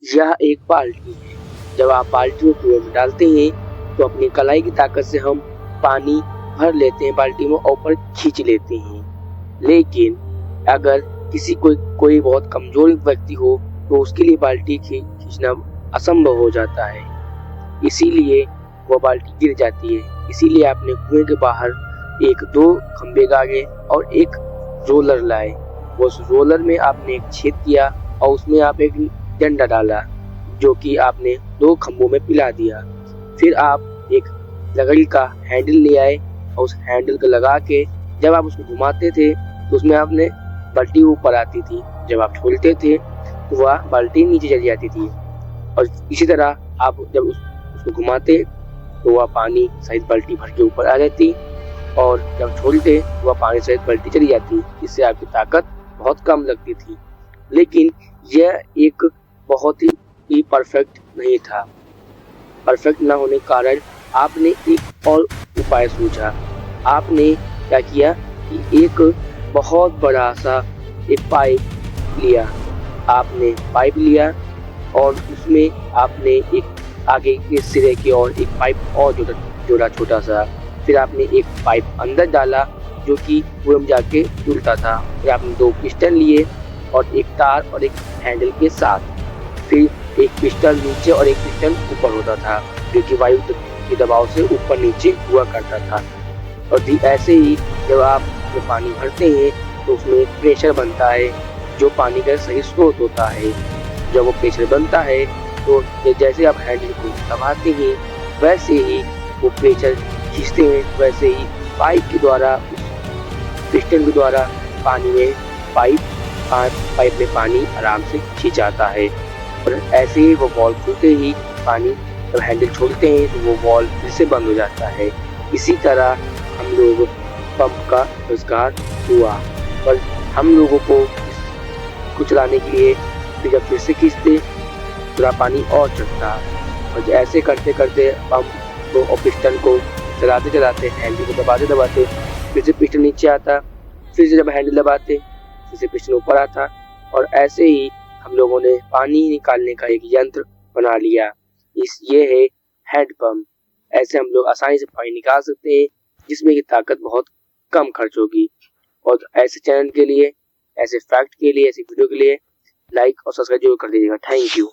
यह एक बाल्टी है। जब आप बाल्टी में कुएं में डालते हैं तो अपनी कलाई की ताकत से हम पानी भर लेते हैं बाल्टी में और ऊपर खींच लेते हैं। लेकिन अगर किसी कोई बहुत कमजोर व्यक्ति हो तो उसके लिए बाल्टी खींचना असंभव हो जाता है, इसीलिए वो बाल्टी गिर जाती है। इसीलिए आपने कुएं के बाहर एक दो खंबे गाड़े और एक रोलर लाए। उस रोलर में आपने एक छेद किया और उसमें आप एक डंडा डाला जो कि आपने दो खंभों में पिला दिया। फिर आप एक लकड़ी का हैंडल ले आए और उस हैंडल को लगा के जब आप उसको घुमाते थे तो उसमें आपने बाल्टी ऊपर आती थी। जब आप छोड़ते थे तो वह बाल्टी नीचे चली जाती थी। और इसी तरह आप जब उसको घुमाते तो वह पानी सहित बाल्टी भर के ऊपर आ जाती और जब छोड़ते वह पानी सहित बाल्टी चली जाती। इससे आपकी ताकत बहुत कम लगती थी। लेकिन यह एक बहुत ही परफेक्ट नहीं था। परफेक्ट ना होने के कारण आपने एक और उपाय सोचा। आपने क्या किया कि एक बहुत बड़ा सा एक पाइप लिया। आपने पाइप लिया और उसमें आपने एक आगे के सिरे की ओर एक पाइप और जोड़ा छोटा सा। फिर आपने एक पाइप अंदर डाला जो कि कुएं में जाके जुड़ता था। फिर आपने दो पिस्टन लिए और एक तार और एक हैंडल के साथ। फिर एक पिस्टन नीचे और एक पिस्टन ऊपर होता था जो कि वायु के दबाव से ऊपर नीचे हुआ करता था। और ऐसे ही जब आप पानी भरते हैं तो उसमें एक प्रेशर बनता है जो पानी का सही स्रोत होता है। जब वो प्रेशर बनता है तो जैसे आप हैंडल को दबाते हैं वैसे ही वो प्रेशर खींचते हैं, वैसे ही पाइप के द्वारा पिस्टन के द्वारा पानी में पाइप में पानी आराम से खींचाता है। और ऐसे ही वो वॉल्व खुलते ही पानी जब हैंडल छोड़ते हैं तो वो वॉल्व फिर से बंद हो जाता है। इसी तरह हम लोग पंप का आविष्कार हुआ। और हम लोगों को चलाने के लिए जब फिर से खींचते थोड़ा पानी और चढ़ता और ऐसे करते करते पंप को और पिस्टन को चलाते चलाते हैंडल को दबाते दबाते फिर से पिस्टन नीचे आता। फिर से जब हैंडल दबाते फिर से पिस्टन ऊपर आता। और ऐसे ही हम लोगों ने पानी निकालने का एक यंत्र बना लिया। ये है हैंड पंप। ऐसे हम लोग आसानी से पानी निकाल सकते हैं जिसमें की ताकत बहुत कम खर्च होगी। और ऐसे चैनल के लिए, ऐसे फैक्ट के लिए, ऐसी वीडियो के लिए लाइक और सब्सक्राइब जरूर कर दीजिएगा। Thank you.